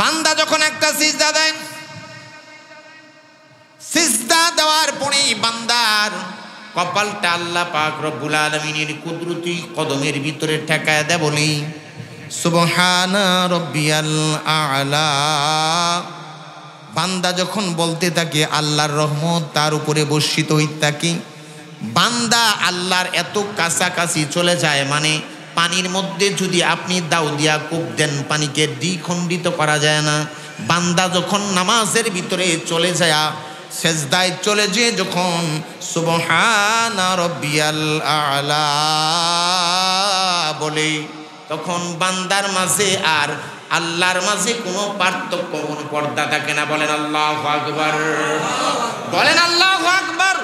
বান্দা যখন একটা সিজদা দেয়, সিজদা দেওয়ার পরেই বান্দার কপালটা আল্লাহ পাক রব্বুল আলামিনের কুদরতি কদমের ভিতরে ঠেকায় দেয় বলি সুবহানা রব্বিয়াল আ'লা। বান্দা যখন বলতে থাকে আল্লাহর রহমত তার উপরে বর্ষিত হইতে থাকে, বান্দা আল্লাহর এত কাছাকাছি চলে যায়, মানে পানির মধ্যে যদি আপনি দাও দিয়া কূপ দেন পানিকে দ্বিখণ্ডিত করা যায় না। বান্দা যখন নামাজের ভিতরে চলে যায়, সেজদায় চলে যেয়ে যখন সুবহানা রব্বিয়াল আ'লা বলে, তখন বান্দার মাঝে আর আল্লাহর মাঝে কোনো পার্থক্য, কোনো পর্দা থাকে না। বলেন আল্লাহু আকবার, বলেন আল্লাহু আকবার।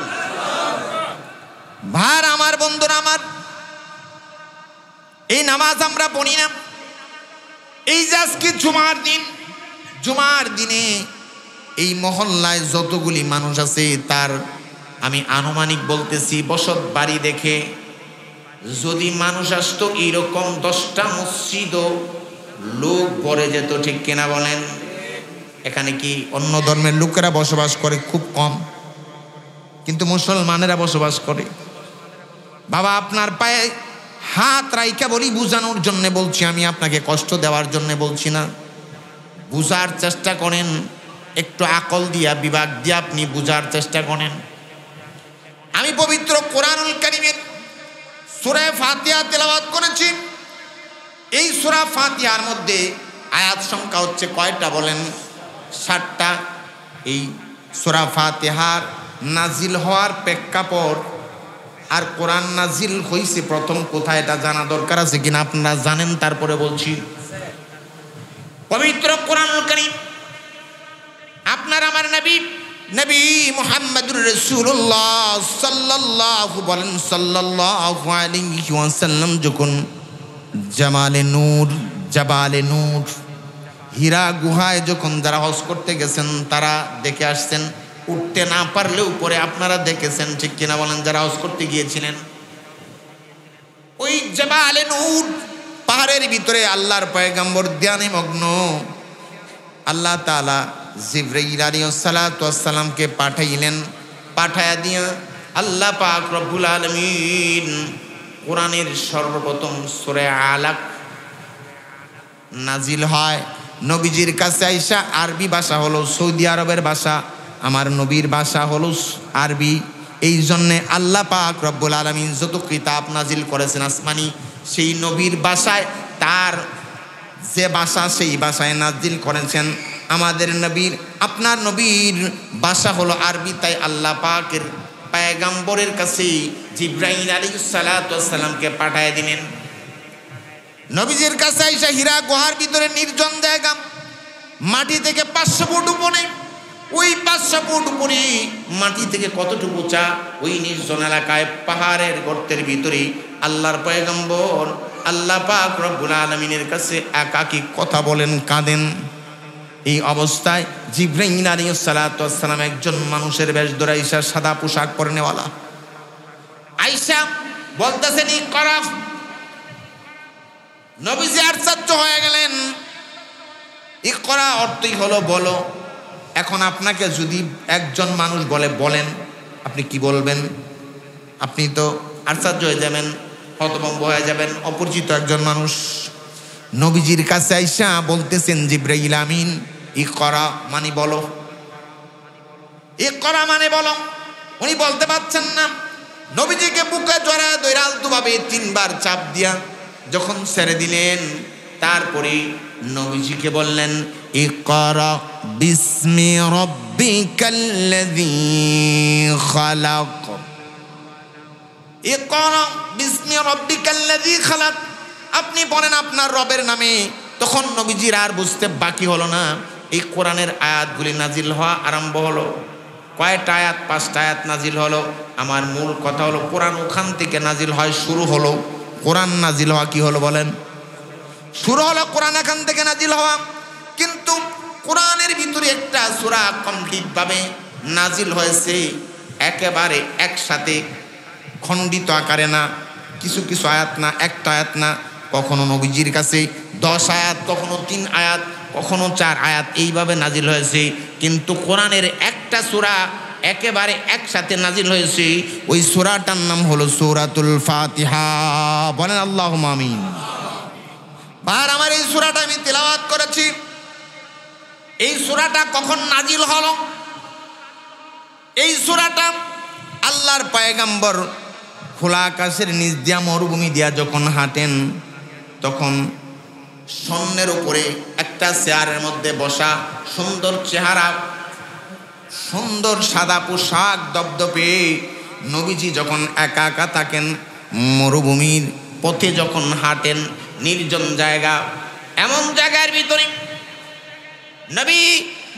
ভার আমার বন্ধুরা আমার, এই নামাজ আমরা পড়ি না। এই যে আজকে জুমার দিন, জুমার দিনে এই মহল্লায় যতগুলি মানুষ আছে তার আমি আনুমানিক বলতেছি বসত বাড়ি দেখে যদি মানুষ আসতো এইরকম 10টা মসজিদও লোক ভরে যেত, ঠিক কিনা বলেন? এখানে কি অন্য ধর্মের লোকেরা বসবাস করে? খুব কম, কিন্তু মুসলমানেরা বসবাস করে। বাবা আপনার পায়ে হাত রাইখা বলি বুঝানোর জন্য বলছি, আমি আপনাকে কষ্ট দেওয়ার জন্য বলছি না। বুঝার চেষ্টা করেন, একটু আকল দিয়া বিভাগ দিয়া আপনি বুঝার চেষ্টা করেন। আমি পবিত্র কোরআনুল কারীমের সূরা ফাতিহা তেলাওয়াত করেছি। এই সূরা ফাতিহার মধ্যে আয়াত সংখ্যা হচ্ছে কয়টা বলেন? 60টা। এই সূরা ফাতিহার নাজিল হওয়ার প্রেক্ষাপট আর কোরআন নাজিল হইছে প্রথম কোথায় এটা জানা দরকার আছে কিনা? আপনারা জানেন, তারপরে বলছি। পবিত্র কোরআনুল কারীম আপনার আমার নবী মুহাম্মদুর রাসূলুল্লাহ সাল্লাল্লাহু বলেন সাল্লাল্লাহু আলাইহি ওয়াসাল্লাম যখন জাবালে নূর হীরা গুহায় যখন যারা হজ করতে গেছেন তারা দেখে আসছেন, উঠতে না পারলে উপরে আপনারা দেখেছেন, ঠিক কিনা বলেন? যারা হজ করতে গিয়েছিলেন ওই জাবালে নূর পাহাড়ের ভিতরে আল্লাহর পয়গম্বর ধ্যানে মগ্ন। আল্লাহ তাআলা জিবরাইল আলাইহিস সালাতু ওয়াস সালামকে পাঠাইলেন। পাঠায়া দিয়া আল্লাহ পাক রব্বুল আলামিন কোরআনের সর্বপ্রথম সূরা আলাক নাজিল হয়। নবীজির কাছে আইসা আরবি ভাষা হলো সৌদি আরবের ভাষা, আমার নবীর ভাষা হলো আরবি। এই জন্যে আল্লাহ পাক রব্বুল আলামিন যত কিতাব নাজিল করেছেন আসমানি, সেই নবীর ভাষায়, তার যে ভাষা সেই ভাষায় নাজিল করেছেন। আমাদের নবীর, আপনার নবীর ভাষা হলো আরবি, তাই আল্লাহ পাকের পয়গম্বরের কাছে জিবরাইল আলাইহিস সালাতু ওয়াস সালামকে পাঠিয়ে দিলেন। নবীজির কাছে আইসা হীরা গুহার ভিতরে নির্জন জায়গা, মাটি থেকে 500 ফুট উপরে, ওই 500 ফুট উপরে মাটি থেকে কতটুকু উঁচা, ওই নির্জন এলাকায় পাহাড়ের গর্তের ভিতরে আল্লাহর পয়গম্বর আল্লাহ পাক রব্বুল আলামিনের কাছে একাকী কথা বলেন, কাঁদেন। এই অবস্থায় জিবরাইল আলাইহিস সালাতু ওয়াস সালাম একজন মানুষের বেশ ধরে আইসা, সাদা পোশাক পরনেওয়ালা আইসা বলতেছেন ইকরা। নবীজি আশ্চর্য হয়ে গেলেন। ইকরা অর্থই হলো বলো। এখন আপনাকে যদি একজন মানুষ বলে বলেন, আপনি কি বলবেন? আপনি তো আশ্চর্য হয়ে যাবেন, হতভম্ব হয়ে যাবেন। অপরিচিত একজন মানুষ নবীজির কাছে আইসা বলতেছেন জিবরাইল আমিন ইকরা মানে বলো, ইকরা মানে বলো। উনি বলতে পারছেন না। নবীজিকে বুকে জড়ায় ধরে আলতোভাবে 3 বার চাপ দিয়া যখন ছেড়ে দিলেন, তারপরে নবীজিকে বললেন ইকরা বিসমি রাব্বিকাল্লাযী খালাক, ইকরা বিসমি রাব্বিকাল্লাযী খালাক, আপনি পড়েন আপনার রবের নামে। তখন নবীজির আর বুঝতে বাকি হলো না। এই কোরআনের আয়াতগুলি নাজিল হওয়া আরম্ভ হলো। কয়টা আয়াত? 5টা আয়াত নাজিল হলো। আমার মূল কথা হলো কোরআন ওখান থেকে নাজিল হয়, শুরু হলো। কোরআন নাজিল হওয়া কি হলো বলেন? শুরু হলো কোরআন এখান থেকে নাজিল হওয়া। কিন্তু কোরআনের ভিতরে একটা সূরা কমপ্লিট ভাবে নাজিল হয়েছে, একেবারে একসাথে খণ্ডিত আকারে না, কিছু কিছু আয়াত না, একটা আয়াত না। কখনো নবীজির কাছে 10 আয়াত, কখনো 3 আয়াত, কখনো 4 আয়াত এইভাবে নাজিল হয়েছে, কিন্তু কোরআনের একটা সূরা একেবারে একসাথে নাজিল হয়েছে। ওই সূরাটার নাম হলো সূরাতুল ফাতিহা। বলেন আল্লাহুম্মা আমিন। আর আমার এই সূরাটা আমি তেলাওয়াত করেছি। এই সূরাটা কখন নাজিল হলো? এই সূরাটা আল্লাহর পয়গম্বর খোলা আকাশের নিচ দিয়া মরুভূমি দিয়া যখন হাঁটেন, তখন স্বর্ণের উপরে একটা চেয়ারের মধ্যে বসা, সুন্দর চেহারা, সুন্দর সাদা পোশাক, দপদপে নবীজি যখন একা একা থাকেন, মরুভূমির পথে যখন হাঁটেন, নির্জন জায়গা, এমন জায়গার ভিতরে নবী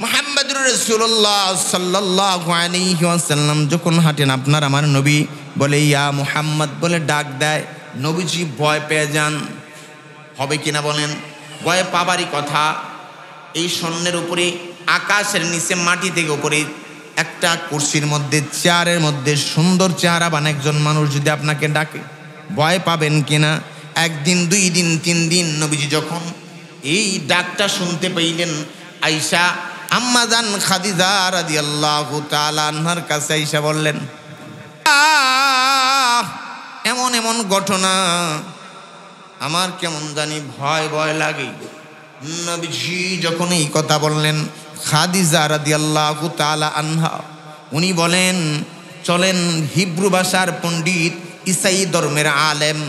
মুহাম্মদুর রাসূলুল্লাহ সাল্লাল্লাহু আলাইহি ওয়াসাল্লাম যখন হাঁটেন, আপনার আমার নবী বলে ইয়া মুহাম্মদ বলে ডাক দেয়। নবীজি ভয় পেয়ে যান। হবে কিনা বলেন? ভয় পাবারই কথা। এই স্বর্ণের উপরে, আকাশের নিচে মাটি থেকে উপরে একটা কুরসির মধ্যে, চেয়ারের মধ্যে সুন্দর চেহারাবান একজন মানুষ যদি আপনাকে ডাকে, ভয় পাবেন কিনা? একদিন, 2 দিন, 3 দিন নবীজি যখন এই ডাকটা শুনতে পাইলেন, আয়েশা আম্মাজান খাদিজা রাদিয়াল্লাহু তাআলা আনহার কাছে আয়েশা বললেন, এমন এমন ঘটনা, আমার কেমন জানি ভয় ভয় লাগে। নবীজি যখন এই কথা বললেন, খাদিজা রাদিয়াল্লাহু তাআলা আনহা উনি বলেন, চলেন হিব্রু ভাষার পণ্ডিত, ঈসাই ধর্মের আলেম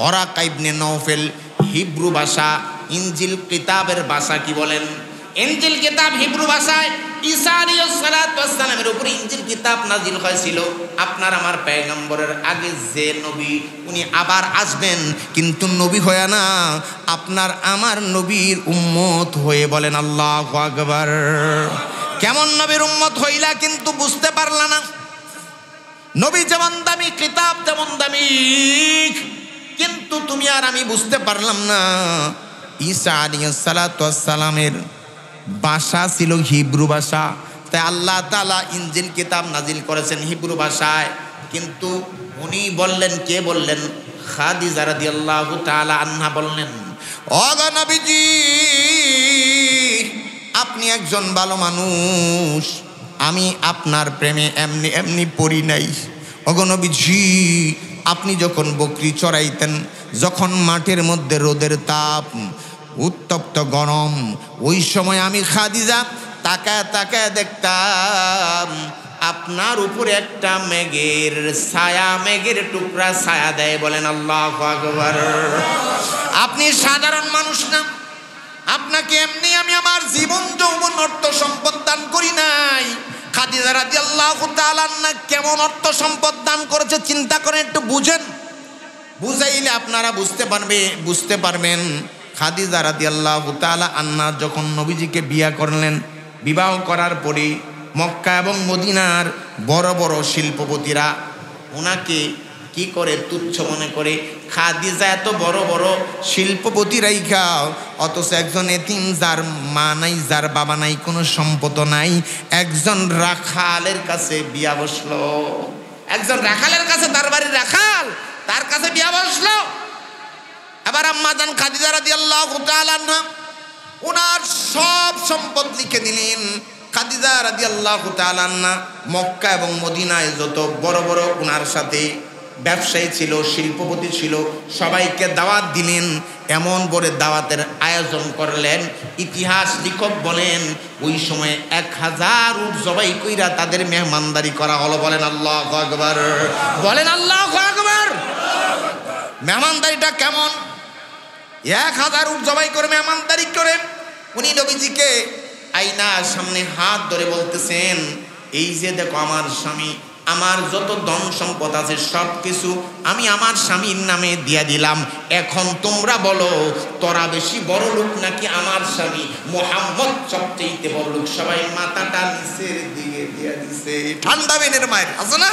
ওরাকা ইবনে নওফেল হিব্রু ভাষা, ইনজিল কিতাবের ভাষা কি বলেন? ইনজিল কিতাব হিব্রু ভাষায় ঈসা আলাইহিস সালাতু ওয়াস সালামের উপরে ইনজিল কিতাব নাজিল হয়েছিল। আপনার আমার পয়গম্বরের আগে যে নবী, উনি আবার আসবেন, কিন্তু নবী হয়ে না, আপনার আমার নবীর উম্মত হয়ে। বলেন আল্লাহু আকবার। কেমন নবীর উম্মত হইলা কিন্তু বুঝতে পারলা না? নবী যেমন দামি, কিতাব তেমন দামি, কিন্তু তুমি আর আমি বুঝতে পারলাম না। ঈসা আলাইহিস সালাতু ওয়াস সালামের ভাষা ছিল হিব্রু ভাষা, তাই আল্লাহ তাআলা ইনজিল কিতাব নাজিল করেছেন হিব্রু ভাষায়। কিন্তু উনি বললেন, কে বললেন? খাদিজা রাদিয়াল্লাহু তাআলা আনহা বললেন, ও গো নবীজি, আপনি একজন ভালো মানুষ, আমি আপনার প্রেমে এমনি এমনি পড়ি নাই। ও গো নবীজি, আপনি যখন বকরি চড়াইতেন, যখন মাঠের মধ্যে রোদের তাপ, উত্তপ্ত গরম, ওই সময় আমি খাদিজা তাকায় তাকায় দেখতাম আপনার উপরে একটা মেঘের ছায়া, মেঘের টুকরা ছায়া দেয়। বলেন আল্লাহু আকবার। আপনি সাধারণ মানুষ না, আপনাকে এমনি আমি আমার জীবন যৌবন অর্থ সম্পদ দান করি নাই। খাদিজা রাদিয়াল্লাহু তাআলা আনহা কেমন অর্থ সম্পদ দান করেছে চিন্তা করে একটু বুঝেন। বুঝাইলে আপনারা বুঝতে পারবেন। খাদিজা রাদিয়াল্লাহু তাআলা আনহা যখন নবীজিকে বিয়ে করলেন, বিবাহ করার পরে মক্কা এবং মদিনার বড় বড় শিল্পপতিরা ওনাকে কি করে? তুচ্ছ মনে করে। খাদিজা এত বড় বড় শিল্পপতিরাই খাও, অথচ একজন এতিম, যার মা নাই, যার বাবা নাই, কোনো সম্পদ নাই, একজন রাখালের কাছে বিয়া বসলো। একজন রাখালের কাছে, তার বাড়ির রাখাল, তার কাছে বিয়া বসলো। এবার আম্মাজান খাদিজা রাদিয়াল্লাহু তাআলা আনহা ওনার সব সম্পদ লিখে দিলেন। খাদিজা রাদিয়াল্লাহু তাআলা আনহা মক্কা এবং মদিনায় যত বড় বড় ওনার সাথে ব্যবসায়ী ছিল, শিল্পপতি ছিল, সবাইকে দাওয়াত দিলেন। এমন বড় দাওয়াতের আয়োজন করলেন, ইতিহাস লেখক বলেন ওই সময় 1000 উট জবাই কইরা তাদের মেহমানদারি করা হলো। বলেন আল্লাহু আকবার। বলেন আল্লাহু আকবার। মেহমানদারিটা কেমন? 1000 উট জবাই করে মেহমানদারি করে উনি নবীজিকে আয়নার সামনে হাত ধরে বলতেছেন, এই যে দেখো আমার স্বামী, আমার যত ধন সম্পদ আছে সব কিছু আমি আমার স্বামীর নামে দিয়া দিলাম। এখন তোমরা বলো, তোরা বেশি বড় লোক নাকি আমার স্বামী মুহাম্মদ সবচেয়ে বড় লোক? সবাই মাথাটা নিচের দিকে দিয়া দিছে। ঠান্ডা বেনের মায়ের আছে না,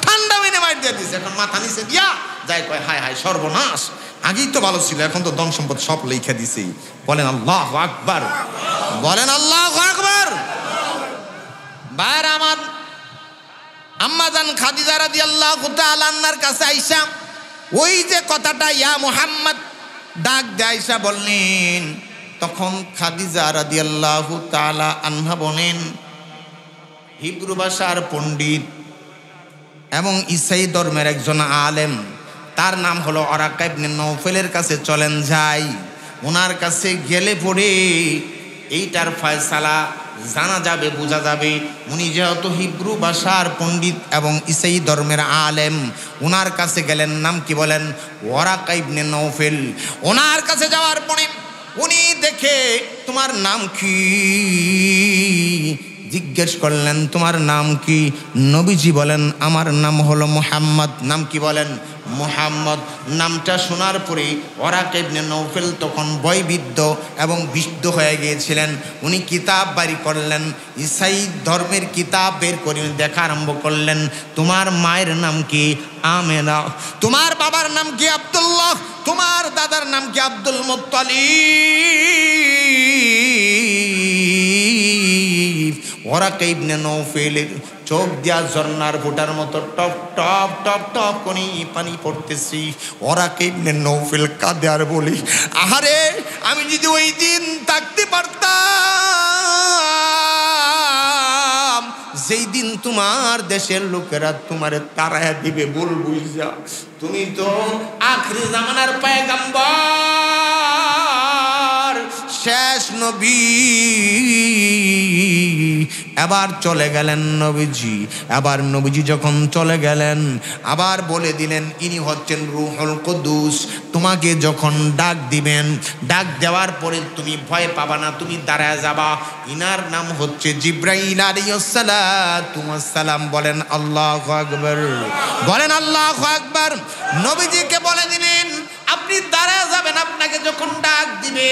ঠান্ডা বেনে মায়ের দিয়া দিছে। এখন মাথা নিচে দিয়া যায়, কয় হায় হায় সর্বনাশ, আগেই তো ভালো ছিল, এখন তো ধন সম্পদ সব লেখা দিছে। বলেন আল্লাহু আকবার। বলেন আল্লাহু আকবার। ভাইরা আমার, আম্মাজান খাদিজা রাদিয়াল্লাহু তাআলা আনহার কাছে আয়েশা ওই যে কথাটা ইয়া মুহাম্মদ ডাক দিয়ে আয়েশা বললেন, তখন খাদিজা রাদিয়াল্লাহু তাআলা আনহা বলেন, হিব্রু ভাষার পণ্ডিত এবং ঈসাই ধর্মের একজন আলেম, তার নাম হলো ওরাকা ইবনে নওফেলের কাছে চলেন যাই। ওনার কাছে গেলে পরে এইটার ফয়সালা জানা যাবে, বোঝা যাবে। উনি যেহেতু হিব্রু ভাষার পণ্ডিত এবং ঈসাই ধর্মের আলেম, ওনার কাছে গেলেন। নাম কি বলেন? ওরাকা ইবনে নওফেল। ওনার কাছে যাওয়ার পরে উনি দেখে, তোমার নাম কি? জিজ্ঞেস করলেন, তোমার নাম কি? নবীজি বলেন, আমার নাম হলো মুহাম্মদ। নাম কি বলেন? মুহাম্মদ। নামটা শোনার পরে ওরাকা ইবনে নওফেল তখন ভয়বিদ্ধ এবং বিদ্ধ হয়ে গিয়েছিলেন। উনি কিতাব বাড়ি করলেন, ঈসাই ধর্মের কিতাব বের করে দেখা আরম্ভ করলেন। তোমার মায়ের নাম কি? আমেনা। তোমার বাবার নাম কি? আব্দুল্লাহ। তোমার দাদার নাম কি? Abdul Muttalib. ওরাকা ইবনে নওফেলের চোখ দিয়া ঝর্ণার ফোঁটার মতো টপ টপ টপ টপ করে পানি পড়তেছি। ওরাকা ইবনে নওফেল কাঁদে আর বলি, আহারে, আমি যদি ওই দিন থাকতে পারতাম যেই দিন তোমার দেশের লোকেরা তোমারে তাড়ায়া দিবে, বল বুঝা, তুমি তো আখরি জামানার পয়গম্বর, শেষ নবী। এবার চলে গেলেন নবীজি। এবার নবীজি যখন চলে গেলেন, আবার বলে দিলেন, ইনি হচ্ছেন রূহুল কুদুস। তোমাকে যখন ডাক দিবেন, ডাক দেওয়ার পরে তুমি ভয় পাবা না, তুমি দাঁড়ায় যাবা। ইনার নাম হচ্ছে জিব্রাইল আলাইহিস সালাম। বলেন আল্লাহু আকবার, বলেন আল্লাহু আকবার। নবীজিকে বলে দিলেন, আপনি দাঁড়ায় যাবেন, আপনাকে যখন ডাক দিবে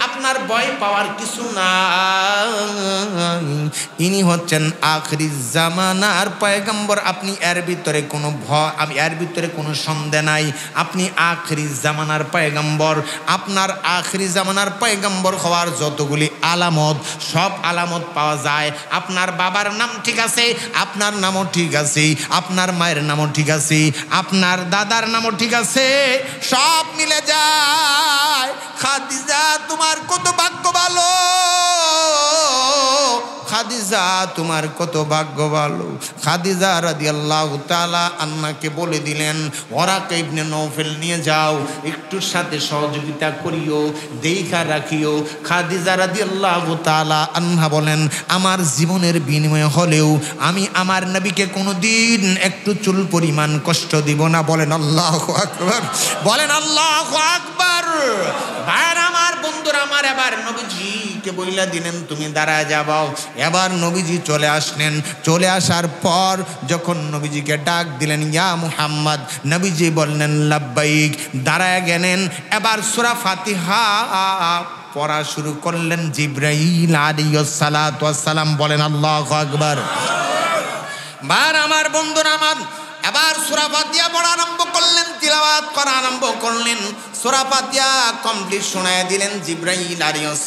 আপনার ভয় পাওয়ার কিছু না। ইনি হচ্ছেন আখিরি জামানার পয়গম্বর। আপনি এর ভিতরে কোনো ভয়, আমি এর ভিতরে কোনো সন্দেহ নাই, আপনি আখিরি জামানার পয়গম্বর। আপনার আখিরি জামানার পয়গম্বর হওয়ার যতগুলি আলামত, সব আলামত পাওয়া যায়। আপনার বাবার নাম ঠিক আছে, আপনার নামও ঠিক আছে, আপনার মায়ের নামও ঠিক আছে, আপনার দাদার নামও ঠিক আছে, সব মিলে যায়। খাদিজা তোমার কত ভাগ্য ভালো, খাদিজা তোমার কত ভাগ্য ভালো। খাদিজা রাদিয়াল্লাহু তাআলা আন্নাকে বলে দিলেন, ওরাকা ইবনে নওফেল নিয়ে যাও, একটু সাথে সহযোগিতা করিও, দেখা রাখিও। খাদিজা রাদিয়াল্লাহু তাআলা আন্হা বলেন, আমার জীবনের বিনিময়ে হলেও আমি আমার নবীকে কোনোদিন একটু চুল পরিমাণ কষ্ট দিব না। বলেন আল্লাহু আকবার, বলেন আল্লাহু আকবার। ভাইরা আমার, বন্ধুরা আমার, এবার নবীজিকে বইলা দিলেন, তুমি দাঁড়ায় যাবাও। এবার নবীজি চলে আসলেন। চলে আসার পর যখন নবীজিকে ডাক দিলেন, ইয়া মুহাম্মদ, নবীজি বললেন লাব্বাইক, দাঁড়ায় গেলেন। এবার সূরা ফাতিহা পড়া শুরু করলেন জিবরাইল আলাইহিস সালাম। বলেন আল্লাহু আকবার। বার আমার, বন্ধুরা আমার, এবার সূরা ফাতিহা পড়া আরম্ভ করলেন, তিলাওয়াত করা আরম্ভ করলেন। সূরা ফাতিহা কমপ্লিট শোনায় দিলেন জিবরাইল আলাইহিস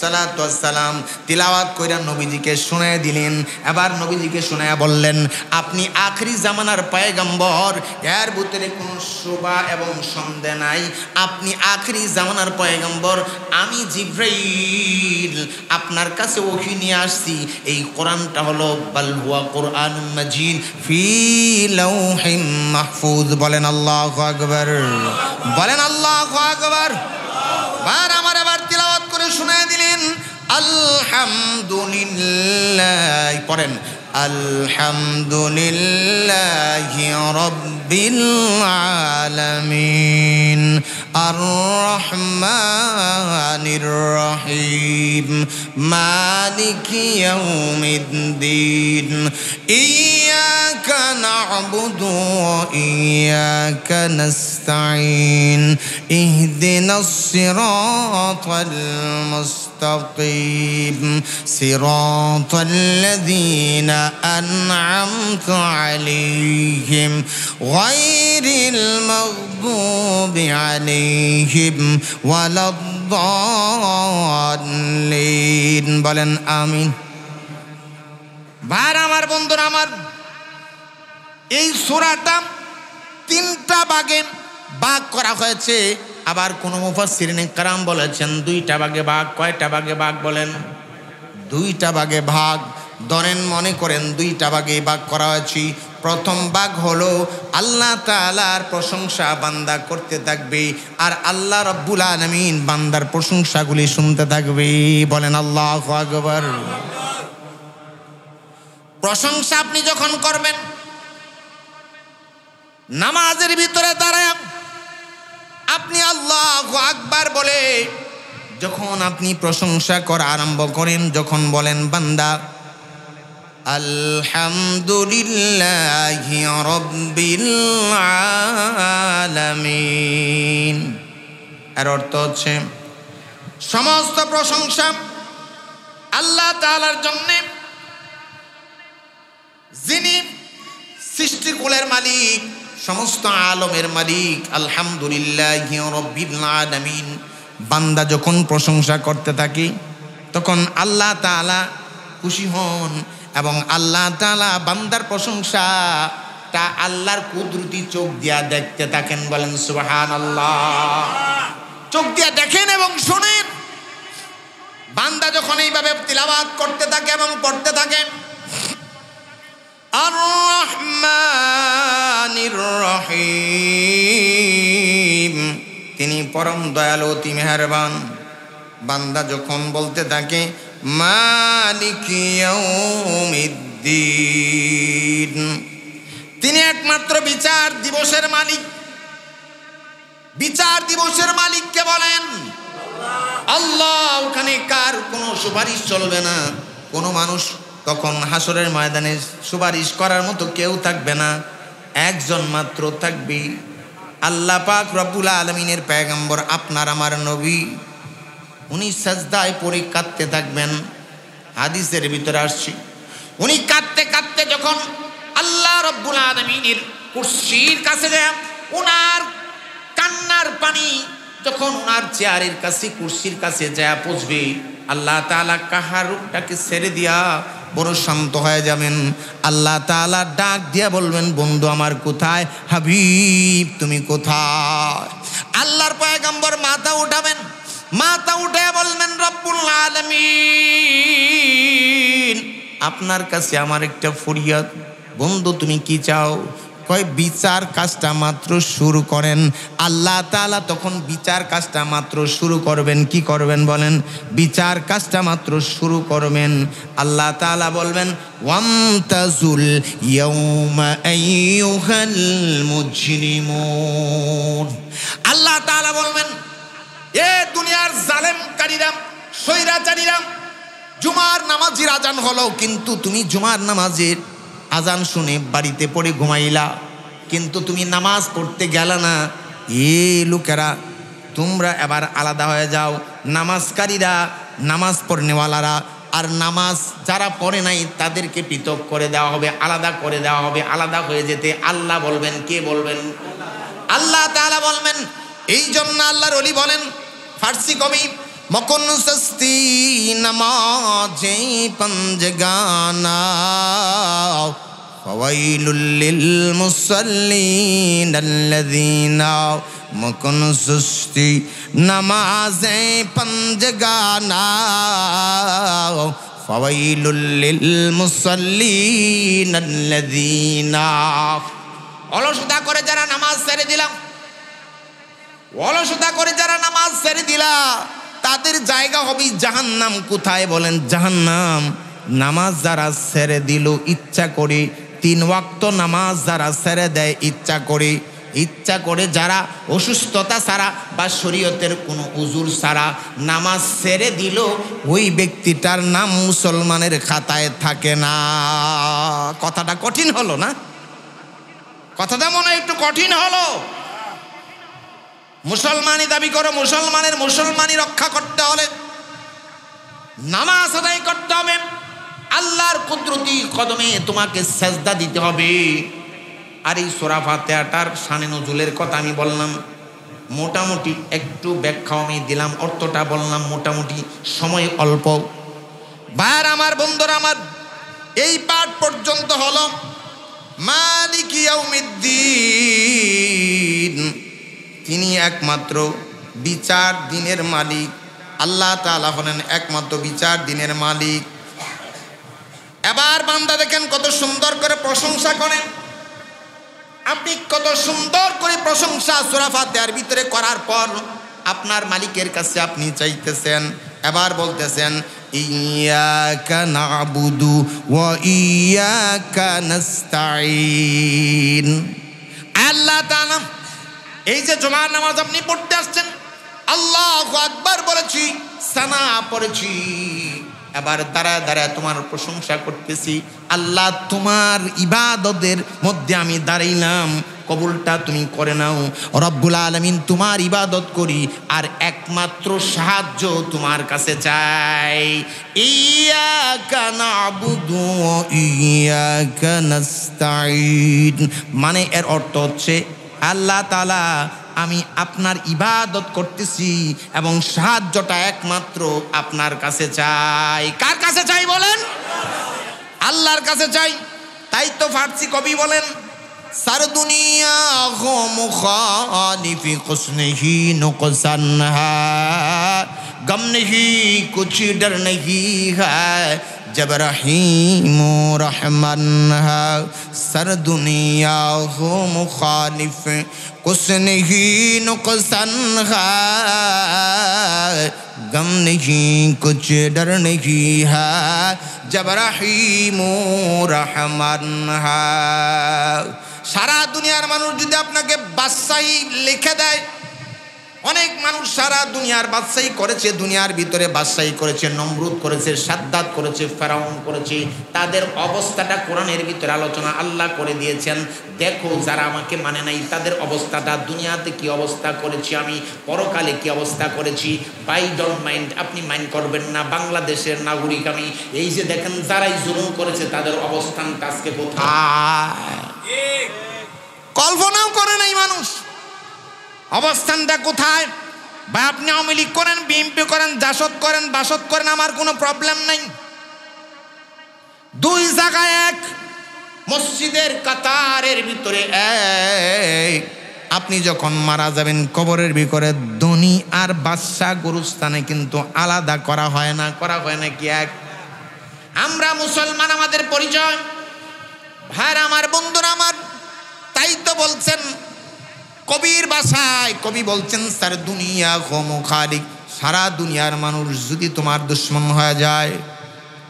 সালাম। তিলাওয়াত কইরা নবীজিকে শোনায় দিলেন। এবার নবীজিকে শোনায়া বললেন, আপনি আখরি জামানার পয়গম্বর, এর ভিতরে কোনো শোভা এবং সন্দেহ নাই। আপনি আখরি জামানার পয়গম্বর। আমি জিবরাইল আপনার কাছে ওহী নিয়ে আসছি। এই কোরআনটা হলো বাল হুয়া কুরআনুম মাজিদ ফি লাউহিম মাহফুজ। বলেন আল্লাহু আকবার, বলেন আল্লাহু আকবার। বার আমার, এবার তিলাওয়াত করে শোনায় দিলেন, আলহামদুলিল্লাহ। পড়েন, আলহামদুলিল্লাহি রাব্বিল আলামিন আর রহমানির রহিম মালিকি ইয়াউমিদ্দিন ইয়্যাকা না'বুদু ওয়া ইয়্যাকা নাস্তাঈন ইহদিনাস সিরাতাল মুস্তাকিম সিরাতাল লাযীনা أنعمت عليهم غير المغضوب عليهم ولا الضالين। বলেন আমিন। ভাই আমার, বন্ধুরা আমার, এই সূরাটা তিনটা ভাগে ভাগ করা হয়েছে। আবার কোন মুফাসসিরিনে কেরাম বলেছেন 2টা ভাগে ভাগ। কয়টা ভাগে ভাগ বলেন? 2টা ভাগে ভাগ। ধরেন মনে করেন 2টা ভাগে ভাগ করা হয়েছে। প্রথম ভাগ হলো আল্লাহ তাআলার প্রশংসা বান্দা করতে থাকবে, আর আল্লাহ রাব্বুল আলামিন বান্দার প্রশংসাগুলি শুনতে থাকবে। বলেন আল্লাহু আকবার। প্রশংসা আপনি যখন করবেন, নামাজের ভিতরে দাঁড়ায় আপনি আল্লাহু আকবার বলে যখন আপনি প্রশংসা করা আরম্ভ করেন, যখন বলেন বান্দা আলহামদুলিল্লাহি রাব্বিল আলামিন, এর অর্থ হচ্ছে সমস্ত প্রশংসা আল্লাহ তাআলার জন্য, যিনি সৃষ্টিকুলের মালিক, সমস্ত আলমের মালিক। আলহামদুলিল্লাহি রাব্বিল আলামিন। বান্দা যখন প্রশংসা করতে থাকে তখন আল্লাহ তাআলা খুশি হন এবং আল্লাহ তাআলা বান্দার প্রশংসাটা আল্লাহর কুদরতি চোখ দিয়া দেখতে থাকেন। বলেন সুবহানাল্লাহ। চোখ দিয়া দেখেন এবং শুনেন। বান্দা যখন এইভাবে তিলাওয়াত করতে থাকে এবং পড়তে থাকে, আর রহমানির রহিম, তিনি পরম দয়ালু অতি মেহেরবান। বান্দা যখন বলতে থাকে মালিকি ইয়াউমিদ্দিন, তিনি একমাত্র বিচার দিবসের মালিক। বিচার দিবসের মালিককে বলেন আল্লাহ। ওখানে কার কোনো সুপারিশ চলবে না। কোনো মানুষ তখন হাসরের ময়দানে সুপারিশ করার মতো কেউ থাকবে না, একজন মাত্র থাকবে, আল্লাহ পাক রব্বুল আলামিনের পয়গম্বর আপনার আমার নবী। উনি সাজদায় পড়ে কাঁদতে থাকবেন। হাদিসের ভিতরে আসছে উনি কাঁদতে কাঁদতে যখন আল্লাহ রব্বুল আলামিনের কুরসির কাছে যায়, উনার কান্নার পানি যখন উনার চেয়ারের কাছে কুরসির কাছে যায় পৌঁছবে, আল্লাহ তাআলা কাহার রূপটাকে ছেড়ে দিয়া বড় শান্ত হয়ে যাবেন। আল্লাহ তাআলা ডাক দিয়া বলবেন বন্ধু আমার কোথায়, হাবিব তুমি কোথায়? আল্লাহর পয়গম্বর মাথা উঠাবেন, মাথা উঠে বলবেন রব্বুল আলামিন আপনার কাছে আমার একটা ফরিয়াদ। বন্ধু তুমি কি চাও? কয় বিচার কাজটা মাত্র শুরু করেন। আল্লাহ তাআলা তখন বিচার কাজটা মাত্র শুরু করবেন। কি করবেন বলেন? বিচার কাজটা মাত্র শুরু করবেন। আল্লাহ তাআলা বলবেন ওয়ামতাজুল ইয়াউমা আইয়ুহাল মুজরিমুন। আল্লাহ তাআলা বলবেন এ দুনিয়ার জালেমকারীরা, স্বৈরাচারীরা, জুমার নামাজের আজান হলো কিন্তু তুমি জুমার নামাজের আজান শুনে বাড়িতে পড়ে ঘুমাইলা, কিন্তু তুমি নামাজ পড়তে গেলা না। এ লোকেরা তোমরা এবার আলাদা হয়ে যাও। নামাজকারীরা, নামাজ পড়নেওয়ালারা আর নামাজ যারা পড়ে নাই তাদেরকে পৃথক করে দেওয়া হবে, আলাদা করে দেওয়া হবে। আলাদা হয়ে যেতে আল্লাহ বলবেন। কে বলবেন? আল্লাহ তাআলা বলবেন। এই জন্য আল্লাহর ওলি বলেন, ফার্সি কবি, মকন সস্তি নমাজে পঞ্জগানা ফাওয়াইলুল লিল মুসাল্লিন আল্লাযীনা, মকন সস্তি নমাজে পঞ্জগানা ফাওয়াইলুল লিল মুসাল্লিন আল্লাযীনা। অলসতা করে যারা নামাজ ছেড়ে দিলাম, অলসতা করে যারা নামাজ ছেড়ে দিলা তাদের জায়গা হবে জাহান্নাম। কোথায় বলেন? জাহান্নাম। নামাজ যারা ছেড়ে দিল ইচ্ছা করে, 3 ওয়াক্ত নামাজ যারা ছেড়ে দেয় ইচ্ছা করে, ইচ্ছা করে যারা অসুস্থতা ছাড়া বা শরীয়তের কোনো উজুর ছাড়া নামাজ ছেড়ে দিল, ওই ব্যক্তিটার নাম মুসলমানের খাতায় থাকে না। কথাটা কঠিন হলো না? কথাটা মনে হয় একটু কঠিন হলো। মুসলমানি দাবি করো, মুসলমানের মুসলমানি রক্ষা করতে হলে নামাজ আদায় করতে হবে, আল্লাহর কুদরতি কদমে তোমাকে সেজদা দিতে হবে। আর এই সূরা ফাতিহাটার শানে নজুলের কথা আমি বললাম, মোটামুটি একটু ব্যাখ্যা আমি দিলাম, অর্থটা বললাম, মোটামুটি সময় অল্প। ভাইয়ার আমার, বন্ধুরা আমার, এই পাঠ পর্যন্ত হলো মালিকি ইয়াউমিদ্দিন। তিনি একমাত্র বিচার দিনের মালিক। আল্লাহ তাআলা হলেন একমাত্র বিচার দিনের মালিক। এবার বান্দা দেখেন কত সুন্দর করে প্রশংসা করেন। আপনি কত সুন্দর করে প্রশংসা সূরা ফাতিহার ভিতরে করার পর আপনার মালিকের কাছে আপনি চাইতেছেন, এবার বলতেছেন ইয়াকা না'বুদু ওয়া ইয়াকা নাস্তাঈন। আল্লাহ তাআলা এই যে জুমার নামাজ আপনি পড়তে আসছেন, আল্লাহু আকবার বলেছি, সানা পড়েছি, এবার দাঁড়ায় দাঁড়ায় তোমার প্রশংসা করতেছি। আল্লাহ তোমার ইবাদতের মধ্যে আমি দাঁড়াইলাম, কবুলটা তুমি করে নাও। রব্বুল আলামিন তোমার ইবাদত করি আর একমাত্র সাহায্য তোমার কাছে চাই। ইয়াকা না'বুদু ওয়া ইয়াকা নাস্তাঈন, মানে এর অর্থ হচ্ছে আল্লাহ তাআলা আমি আপনার ইবাদত করতেছি এবং সাহায্যটা একমাত্র আপনার কাছে চাই। কার কাছে চাই বলেন? আল্লাহর কাছে চাই। তাই তো ফার্সি কবি বলেন সার দুনিয়া গো মুখালিফি কুসনহি নুকসান হ্যায়, গম नहीं कुछ डर नहीं है जब रहीम रहमान है। सर दुनिया हो मुखालिफ कुछ नहीं नुकसान है, गम नहीं कुछ डर नहीं है जब रहीम रहमान है। সারা দুনিয়ার মানুষ যদি আপনাকে বাদশাহী লিখে দেয়, অনেক মানুষ সারা দুনিয়ার বাদশাহী করেছে, দুনিয়ার ভিতরে বাদশাহী করেছে, নমরুদ করেছে, সাদ্দাত করেছে, ফেরাউন করেছে, তাদের অবস্থাটা কোরআনের ভিতরে আলোচনা আল্লাহ করে দিয়েছেন। দেখো যারা আমাকে মানে নাই তাদের অবস্থাটা, দুনিয়াতে কি অবস্থা করেছি আমি, পরকালে কি অবস্থা করেছি। বাই ডোন্ট মাইন্ড, আপনি মাইন্ড করবেন না, বাংলাদেশের নাগরিক আমি। এই যে দেখেন যারাই জুলুম করেছে তাদের অবস্থানটা আজকে কোথায়, কল্পনাও করে নাই মানুষ অবস্থানটা কোথায়। বা আপনি আওয়ামী লীগ করেন, বিএনপি করেন, জাসদ করেন, বাসদ করেন, আমার কোনো প্রবলেম নাই। দুই জায়গায় এক, মসজিদের কাতারের ভিতরে এক। আপনি যখন মারা যাবেন কবরের ভিতরে ধনী আর বাদশাহ গোরস্থানে কিন্তু আলাদা করা হয় না। করা হয় না কি এক? আমরা মুসলমান, আমাদের পরিচয়। ভাইরা আমার, বন্ধুরা আমার, তাই তো বলছেন কবির ভাষায়, কবি বলছেন সার দুনিয়া গো মুখালিফ, সারা দুনিয়ার মানুষ যদি তোমার দুশ্মন হয়ে যায়,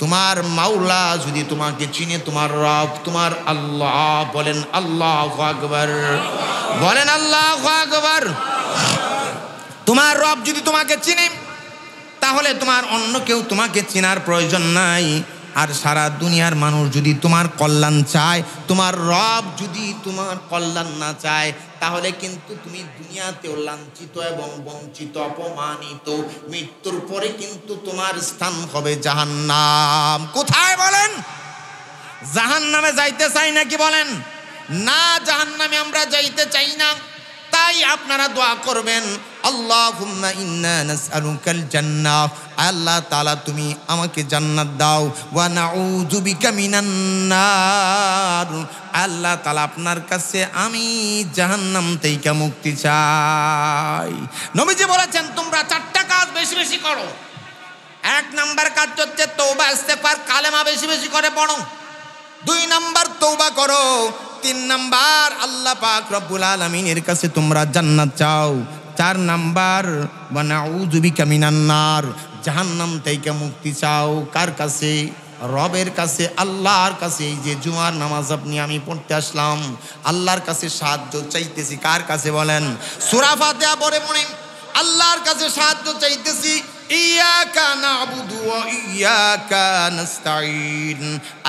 তোমার মাওলা যদি তোমাকে চিনে, তোমার রব, তোমার আল্লাহ, বলেন আল্লাহু আকবার, বলেন আল্লাহু আকবার। তোমার রব যদি তোমাকে চিনে তাহলে তোমার অন্য কেউ তোমাকে চেনার প্রয়োজন নাই। আর সারা দুনিয়ার মানুষ যদি তোমার কল্যাণ চায়, তোমার রব যদি তোমার কল্যাণ না চায়, তাহলে কিন্তু তুমি দুনিয়াতেও লাঞ্ছিত এবং বঞ্চিত, অপমানিত। মৃত্যুর পরে কিন্তু তোমার স্থান হবে জাহান্নাম। কোথায় বলেন? জাহান্নামে যাইতে চাই নাকি বলেন? না, জাহান্নামে আমরা যাইতে চাই না। তাই আপনারা দোয়া করবেন, আল্লাহুম্মা ইন্না নাসআলুকাল জান্নাহ, আল্লাহ তাআলা তুমি আমাকে জান্নাত দাও, ওয়া নাউযু বিকা মিনান নার, আল্লাহ তাআলা আপনার কাছে আমি জাহান্নাম থেকে মুক্তি চাই। নবীজি বলেছেন তোমরা চারটা কাজ বেশি বেশি করো। এক নাম্বার কাজ হচ্ছে তওবা ইস্তেগফার, কালেমা বেশি বেশি করে পড়ো। 2 নাম্বার তওবা করো। 3 নাম্বার আল্লাহ পাক রব্বুল আলামিনের কাছে তোমরা জান্নাত চাও। 4 নাম্বার ওয়া নাউযু বিকা মিনান নার, জাহান্নাম থেকে মুক্তি চাও। কার কাছে? রবের কাছে, আল্লাহর কাছে। এই যে জুমার নামাজ আপনি আমি পড়তে আসলাম, আল্লাহর কাছে সাহায্য চাইতেছি। কার কাছে বলেন? সূরা ফাতিহা পড়ে পড়ে আল্লাহর কাছে সাহায্য চাইতেছি। ইয়াকা না'বুদু ওয়া ইয়াকা নাস্তাঈন।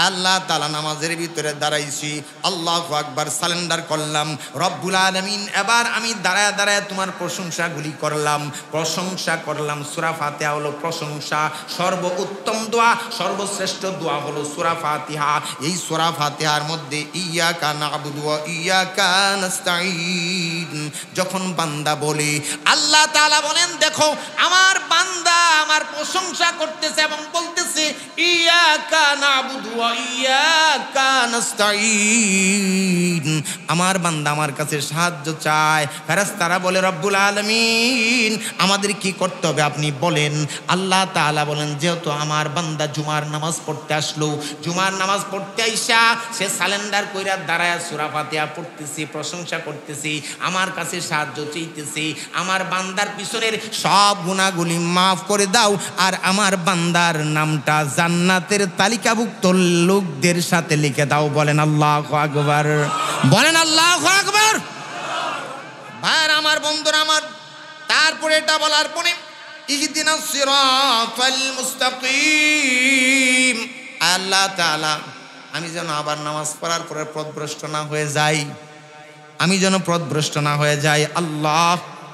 আল্লাহ তাআলা নামাজের ভিতরে দাঁড়াইছি, আল্লাহু আকবার সারেন্ডার করলাম। রব্বুল আলামিন, এবার আমি দাঁড়ায় দাঁড়ায় তোমার প্রশংসাগুলি করলাম, প্রশংসা করলাম। সূরা ফাতিহা হলো প্রশংসা। সর্বোত্তম দোয়া, সর্বশ্রেষ্ঠ দোয়া হলো সূরা ফাতিহা। এই সূরা ফাতিহার মধ্যে ইয়াকা না'বুদু ওয়া ইয়াকা নাস্তাঈন যখন বান্দা বলে, আল্লাহ তাআলা বলেন দেখো আমার বান্দা আমার প্রশংসা করতেছে এবং বলতেছে ইয়া ইয়াকা নাবুদু ওয়া ইয়াকা নাস্তাঈন। আমার বান্দা আমার কাছে সাহায্য চায়। ফেরেশতারা বলে রব্বুল আলামিন আমাদের কি করতে হবে আপনি বলেন। আল্লাহ তাআলা বলেন যেহেতু আমার বান্দা জুমার নামাজ পড়তে আসলো, জুমার নামাজ পড়তে আইসা সে সালেন্ডার কইরা দাঁড়ায় সূরা ফাতিহা পড়তেছি, প্রশংসা করতেছি, আমার কাছে সাহায্য চাইতেছি, আমার বান্দার পিছনের সব গুনাহগুলি মাফ করে দাও আর আমার বান্দার নামটা জান্নাতের তালিকাভুক্ত লোকদের সাথে লিখে দাও। বলেন আল্লাহু আকবার, বলেন আল্লাহু আকবার। ভাইর আমার, বন্ধুরা আমার, তারপরে এটা বলার পরে ইহদিনাস সিরাতাল মুস্তাকিম, আল্লাহ তাআলা আমি যেন আবার নামাজ পড়ার পরে পথভ্রষ্ট না হয়ে যাই, আমি যেন পথভ্রষ্ট না হয়ে যাই। আল্লাহ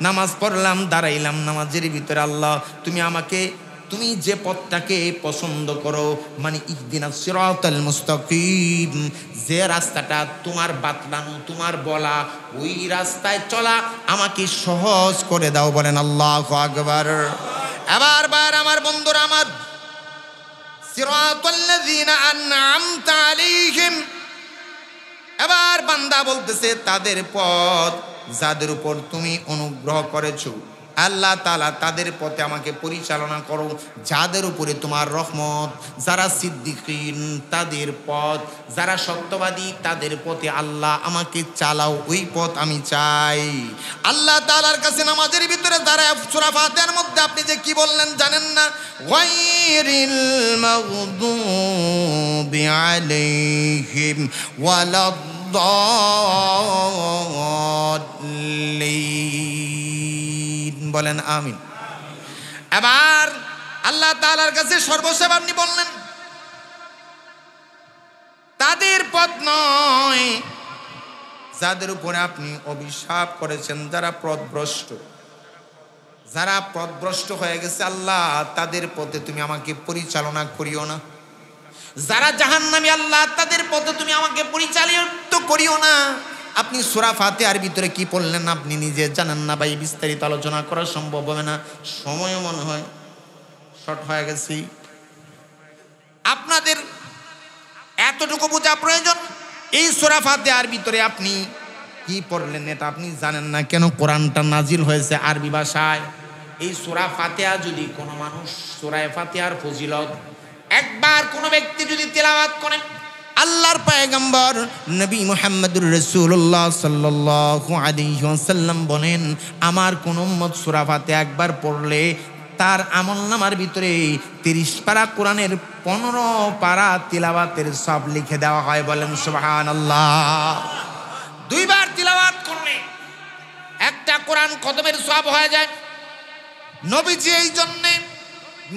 নামাজ পড়লাম, দাঁড়াইলাম নামাজের ভিতরে, আল্লাহ তুমি আমাকে তুমি যে পথটাকে পছন্দ করো, মানে ইহদিনাস সিরাতাল মুস্তাকিম, যে রাস্তাটা তোমার বাতলানো, তোমার বলা, ওই রাস্তায় চলা আমাকে সহজ করে দাও। বলেন আল্লাহু আকবার। এবার বার আমার, বন্ধুরা আমার, সিরাতাল্লাযীনা আন'আমতা আলাইহিম, এবার বান্দা বলতেছে তাদের পথ যাদের উপর তুমি অনুগ্রহ করেছো, আল্লাহ তাআলা তাদের পথে আমাকে পরিচালনা করো, যাদের উপরে তোমার রহমত, যারা সিদ্দিকিন তাদের পথ, যারা সত্যবাদী তাদের পথে আল্লাহ আমাকে চালাও, ওই পথ আমি চাই। আল্লাহ তাআলার কাছে নামাজের ভিতরে দাঁড়ায় সূরা ফাতিহার মধ্যে আপনি যে কি বললেন জানেন না? গায়রিল মাগদুবি আলাইহিম ওয়ালাদ-দাল্লিন। বলেন আমিন। এবার আল্লাহ তাআলার কাছে সর্বশেষ আপনি বললেন তাদের পথ নয় যাদের উপরে আপনি অভিশাপ করেছেন, যারা পথভ্রষ্ট, যারা পথভ্রষ্ট হয়ে গেছে, আল্লাহ তাদের পথে তুমি আমাকে পরিচালনা করিও না। যারা জাহান্নামী, আল্লাহ তাদের পথে তুমি আমাকে পরিচালিত করিও না। আপনি সূরা ফাতিহার ভিতরে কি পড়লেন আপনি নিজে জানেন না ভাই, বিস্তারিত আলোচনা করা সম্ভব হবে না, সময়ও মনে হয় শর্ট হয়ে গেছি। আপনাদের এতটুকু বোঝা প্রয়োজন, এই সূরা ফাতিহার ভিতরে আপনি কি পড়লেন এটা আপনি জানেন না। কেন? কোরআনটা নাজিল হয়েছে আরবি ভাষায়। এই সূরা ফাতিহা যদি কোনো মানুষ, সূরা ফাতিহার ফজিলত একবার কোনো ব্যক্তি যদি তেলাওয়াত করেন, আল্লাহর পয়গম্বর নবী মুহাম্মদুর রাসূলুল্লাহ সাল্লাল্লাহু আলাইহি ওয়াসাল্লাম বলেন, আমার কোন উম্মত সূরা ফাতিহা একবার পড়লে তার আমলনামার ভিতরে 30 পারা কোরআনের 15 পারা তিলাওয়াতের সব লিখে দেওয়া হয়। বলেন সুবহানাল্লাহ। দুইবার তিলাওয়াত করলে একটা কোরআন খতমের সওয়াব হয়ে যায়। নবীজি এই জন্যে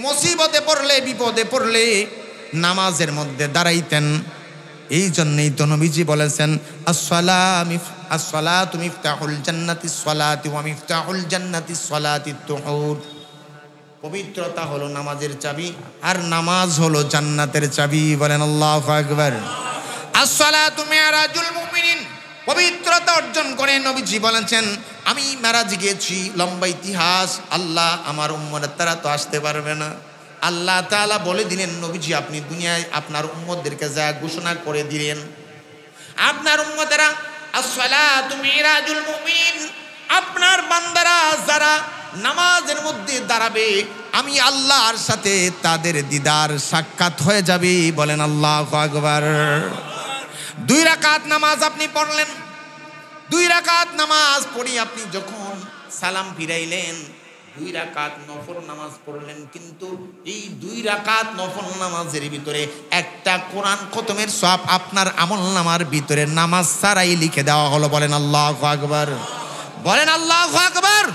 মুসিবতে পড়লে, বিপদে পড়লে নামাজের মধ্যে দাঁড়াইতেন। এই জন্যই তো নবীজি বলেছেন আসসালাতু মিফতাহুল জান্নাতিস সালাতি ওয়া মিফতাহুল জান্নাতিস সালাতিত তুহুর। পবিত্রতা হলো নামাজের চাবি আর নামাজ হলো জান্নাতের চাবি। বলেন আল্লাহু আকবার। আসসালাতু মিরাজুল মুমিনিন, পবিত্রতা অর্জন করে নবীজি বলেছেন আমি মেরাজ গিয়েছি, লম্বা ইতিহাস, আল্লাহ আমার উম্মতের তারা তো আসতে পারবে না। আল্লাহ তাআলা বলে দিলেন নবীজি আপনি দুনিয়ায় আপনার উম্মতদেরকে যা ঘোষণা করে দিলেন, আপনার উম্মতেরা আসসালাতু মিরাজুল মুমিন, আপনার বান্দারা যারা নামাজের মধ্যে দাঁড়াবে আমি আল্লাহর সাথে তাদের দিদার সাক্ষাৎ হয়ে যাবে। বলেন আল্লাহু আকবার। 2 রাকাত নামাজ আপনি পড়লেন, 2 রাকাত নামাজ পড়ি আপনি যখন সালাম ফিরাইলেন, 2 রাকাত নফল নামাজ পড়লেন, কিন্তু এই 2 রাকাত নফল নামাজের ভিতরে একটা কোরআন খতমের সওয়াব আপনার আমলনামার ভিতরে নামাজ ছাড়াই লিখে দেওয়া হলো। বলেন আল্লাহু আকবার। বলেন আল্লাহু আকবার।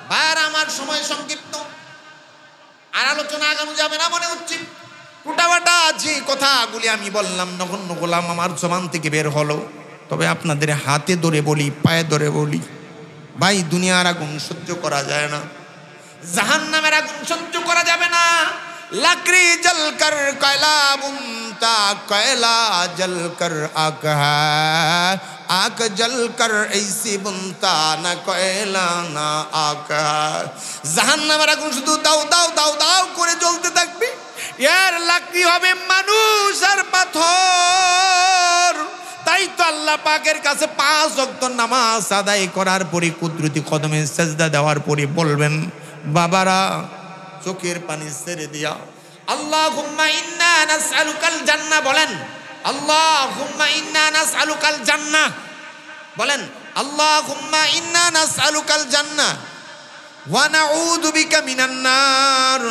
ভাইরা আমার, সময় সংক্ষিপ্ত, আর আলোচনা আগানো যাবে না মনে হচ্ছে। টুটাবাটা যে কথাগুলি আমি বললাম নগণ্য গোলাম আমার জবান থেকে বের হলো, তবে আপনাদের হাতে ধরে বলি, পায়ে ধরে বলি, ভাই দুনিয়ার আগুন সহ্য করা যায় না, জাহান্নামের আগুন সহ্য করা যাবে না। লাকড়ি জলকর কয়লা বুনতা, কয়লা জলকর আগ হ্যায়, আগ জলকর ऐसी বুনতা না কয়লা না আগ। জাহান্নামের আগুন শুধু দাও দাও দাও দাও করে জ্বলতে থাকবে, এর লাকড়ি হবে মানুষ আর পাথর। তাই তো আল্লাহ পাকের কাছে 5 ওয়াক্ত নামাজ আদায় করার পরে কুদরতি কদমে সেজদা দেওয়ার পরে বলবেন, বাবারা চোখের পানি ছেড়ে দিয়া আল্লাহুম্মা ইন্না নাসআলুকাল জান্নাহ বলেন, আল্লাহুম্মা ইন্না নাসআলুকাল জান্নাহ বলেন, আল্লাহুম্মা ইন্না নাসআলুকাল জান্নাহ ওয়া নাউযু বিকা মিনান নার।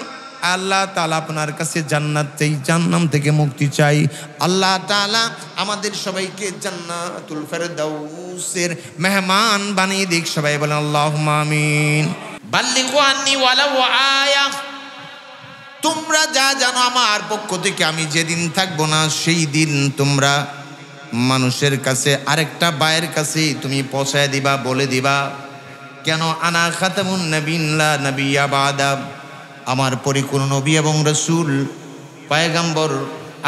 আল্লাহ তাআলা আপনার কাছে জান্নাত চাই, জাহান্নাম থেকে মুক্তি চাই। আল্লাহ তাআলা আমাদের সবাইকে জান্নাতুল ফেরদাউসের মেহমান বানিয়ে দিক। সবাই বলেন আল্লাহুম্মা আমিন। বাল্লিগু আন্নি ওয়ালাউ আয়া, তোমরা যা জানো আমার পক্ষ থেকে আমি যেদিন থাকবো না সেই দিন তোমরা মানুষের কাছে আরেকটা ভাইয়ের কাছে তুমি পৌঁছায় দিবা, বলে দিবা কেন, আনা খাতামুন নবিয়্যিন লা নাবিয়্যা বা'দা, আমার পরে কোনো নবী এবং রাসূল পয়গম্বর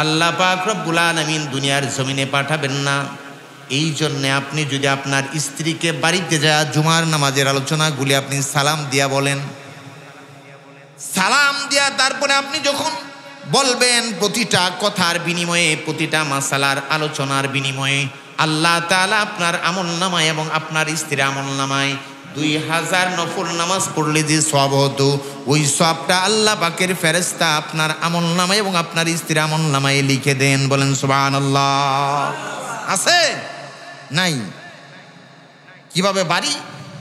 আল্লাহ পাক রব্বুল আলামিন দুনিয়ার জমিনে পাঠাবেন না। এই জন্যে আপনি যদি আপনার স্ত্রীকে বাড়িতে যায় জুমার নামাজের আলোচনাগুলি আপনি সালাম দিয়া বলেন, সালাম দিয়া তারপরে আপনি যখন বলবেন প্রতিটা কথার বিনিময়ে, প্রতিটা মাসালার আলোচনার বিনিময়ে আল্লাহ তাআলা আপনার আমলনামায় এবং আপনার স্ত্রীর আমলনামায় 2000 নফল নামাজ পড়লে যে সওয়াব হতো, ওই সওয়াবটা আল্লাহ পাকের ফেরেশতা আপনার আমলনামায় এবং আপনার স্ত্রীর আমলনামায় লিখে দেন। বলেন সুবহানাল্লাহ। আছে নাই? কিভাবে বাড়ি,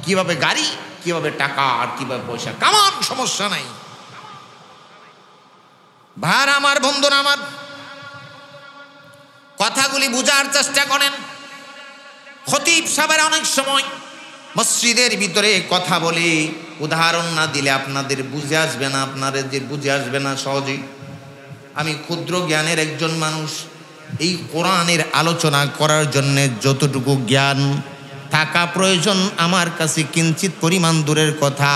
কিভাবে গাড়ি, কিভাবে টাকা আর কিভাবে পয়সা কামান, সমস্যা নাই। ভার আমার, বন্ধুরা আমার, কথাগুলি বুঝার চেষ্টা করেন। খতিব সাহেবেরা অনেক সময় মসজিদের ভিতরে কথা বলে উদাহরণ না দিলে আপনাদের বুঝে আসবে না, আপনাদের যে বুঝে আসবে না সহজেই। আমি ক্ষুদ্র জ্ঞানের একজন মানুষ। এই কোরআনের আলোচনা করার জন্য যতটুকু জ্ঞান থাকা প্রয়োজন আমার কাছে কিঞ্চিত পরিমাণ দূরের কথা,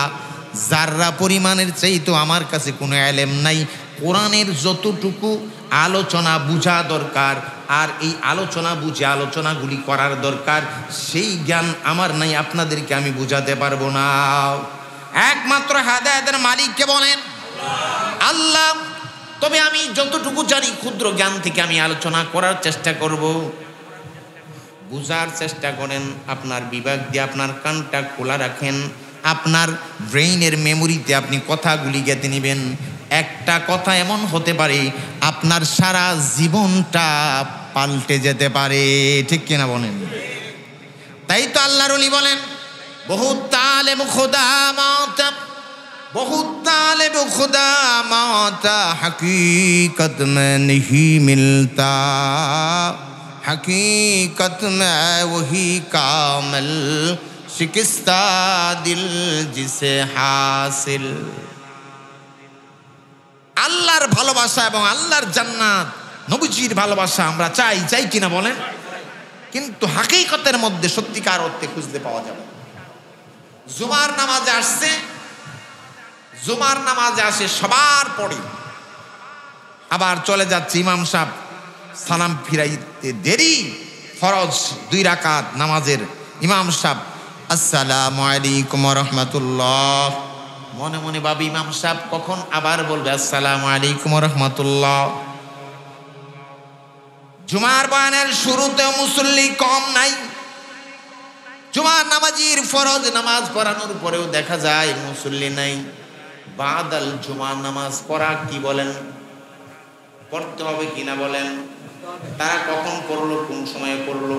যাররা পরিমাণের চাইতো আমার কাছে কোনো ইলম নাই। কোরআনের যতটুকু আলোচনা বুঝা দরকার আর এই আলোচনা বুঝে আলোচনাগুলি করার দরকার, সেই জ্ঞান আমার নাই, আপনাদেরকে আমি বুঝাতে পারবো না। একমাত্র হেদায়েতের মালিককে বলেন আল্লাহ। তবে আমি যতটুকু জানি ক্ষুদ্র জ্ঞান থেকে আমি আলোচনা করার চেষ্টা করব। বুঝার চেষ্টা করেন, আপনার বিভাগ দিয়ে আপনার কানটা খোলা রাখেন, আপনার ব্রেইনের মেমোরিতে আপনি কথাগুলি গেঁথে নেবেন। একটা কথা এমন হতে পারে আপনার সারা জীবনটা পাল্টে যেতে পারে, ঠিক কিনা বলেন? তাই তো আল্লাহর ওলি বলেন, বহুত তালেব খুদা মাতা, বহুত তালেব খুদা মাতা, হकीकत में नहीं मिलता, हकीकत में वही कामिल, शिकस्ता दिल जिसे हासिल। আল্লাহর ভালোবাসা এবং আল্লাহর জান্নাত, নবীজির ভালোবাসা আমরা চাই, চাই কিনা বলেন? কিন্তু হাকিকতের মধ্যে সত্যিকার অর্থে খুঁজতে পাওয়া যাবে। জুমার নামাজে আসছে, জুমার নামাজে আসে সবার পরে, আবার চলে যাচ্ছে ইমাম সাহেব সালাম ফিরাইতে দেরি, ফরজ 2 রাকাত নামাজের ইমাম সাহেব আসসালামু আলাইকুম ওয়া রাহমাতুল্লাহ, মনে মনে ভাবি ইমাম সাহেব কখন আবার বলবে আসসালামু আলাইকুম ওয়া রাহমাতুল্লাহ। জুমার বয়ানের শুরুতেও মুসল্লি কম নাই, জুমার নামাজির ফরজ নামাজ পড়ানোর পরেও দেখা যায় মুসল্লি নাই। বাদাল জুমার নামাজ পড়া কি বলেন, পড়তে হবে কিনা বলেন? তারা কখন পড়লো, কোন সময়ে পড়লো,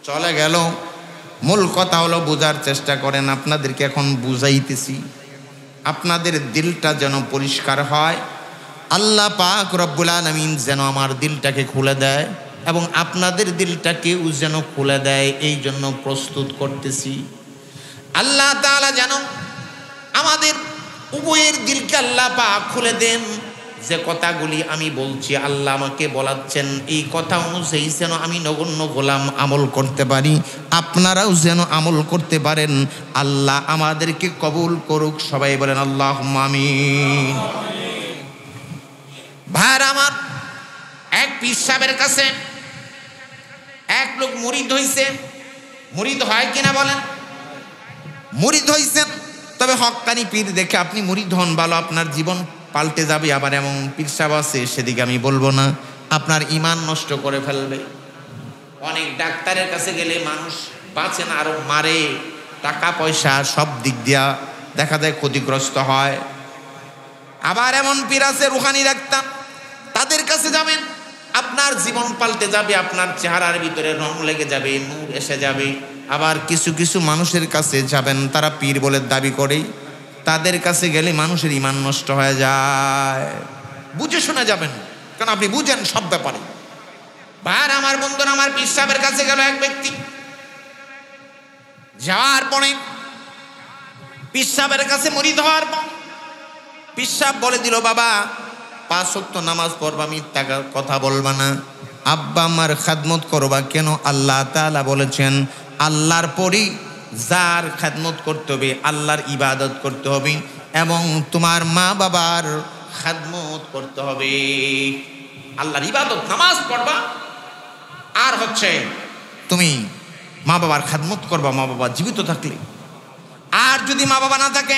চলে গেল। মূল কথা হলো বোঝার চেষ্টা করেন, আপনাদেরকে এখন বুঝাইতেছি, আপনাদের দিলটা যেন পরিষ্কার হয়। আল্লাহ পাক রব্বুল আলামিন যেন আমার দিলটাকে খুলে দেয় এবং আপনাদের দিলটাকেও যেন খুলে দেয়, এই জন্য প্রস্তুত করতেছি। আল্লাহ তাআলা যেন আমাদের উভয়ের দিলকে আল্লাহ পাক খুলে দেন। যে কথাগুলি আমি বলছি আল্লাহ আমাকে বলাচ্ছেন, এই কথা অনুযায়ী যেন আমি নগণ্য গোলাম আমল করতে পারি, আপনারাও যেন আমল করতে পারেন। আল্লাহ আমাদেরকে কবুল করুক। সবাই বলেন আল্লাহুম্মা আমিন। ভাইর আমার, এক পীর সাহেবের কাছে এক লোক মুরিদ হইছে। মুরিদ হয় কিনা বলেন? মুরিদ হইছেন, তবে হক্কানি পীর দেখে আপনি মুরিদ হন, ভালো, আপনার জীবন পাল্টে যাবে, আবার এমন পীর সাহেব আছে সেদিকে আমি বলবো না, আপনার ঈমান নষ্ট করে ফেলবে। অনেক ডাক্তারের কাছে গেলে মানুষ বাঁচে না, আরো মারে, টাকা পয়সা সব দিক দিয়া দেখা যায় ক্ষতিগ্রস্ত হয়। আবার এমন পীর আছে রুহানি ডাক্তার, তাদের কাছে যাবেন, আপনার জীবন পাল্টে যাবে, আপনার চেহারার ভিতরে রং লেগে যাবে, নূর এসে যাবে। আবার কিছু কিছু মানুষের কাছে যাবেন, তারা পীর বলে দাবি করে, তাদের কাছে গেলে মানুষের ঈমান নষ্ট হয়ে যায়। বুঝে শোনা যাবেন, কারণ আপনি বুঝেন সব ব্যাপারে। ভাই আমার বন্ধুরা, আমার পীর সাহেবের কাছে গেল এক ব্যক্তি, যাওয়ার পরে পীর সাহেবের কাছে মুরিদ হওয়ার পর পীর সাহেব বলে দিল, বাবা 5 ওয়াক্ত নামাজ পড়বা, মিথ্যা কথা বলবা না, আব্বা আমার খাদমত করবা। কেন? আল্লাহ তাআলা বলেছেন আল্লাহর পরই যার খাদমত করতে হবে, আল্লাহর ইবাদত করতে হবে, এবং তোমার মা বাবার খাদমত করতে হবে। আল্লাহর ইবাদত, নামাজ পড়বা, আর হচ্ছে তুমি মা বাবার খাদমত করবা, মা বাবা জীবিত থাকলে। আর যদি মা বাবা না থাকে,